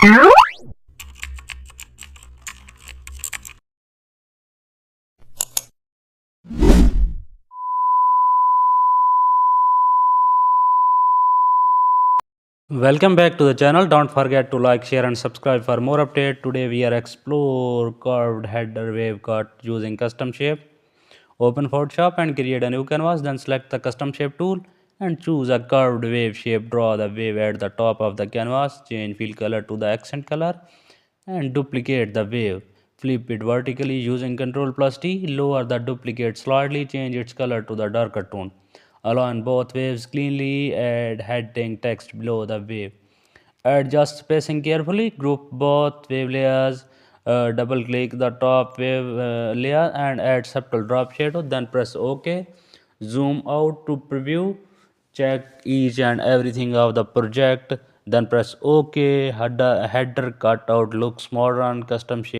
Welcome back to the channel. Don't forget to like, share and subscribe for more update. Today we are explore curved header wave cut using custom shape. Open Photoshop and create a new canvas, then select the custom shape tool and choose a curved wave shape. Draw the wave at the top of the canvas, change fill color to the accent color and duplicate the wave. Flip it vertically using Ctrl plus T, lower the duplicate slightly, change its color to the darker tone. Align both waves cleanly, add heading text below the wave. Adjust spacing carefully, group both wave layers, double click the top wave layer and add subtle drop shadow, then press OK. Zoom out to preview, check each and everything of the project, then press OK. Header cutout looks modern, custom shape.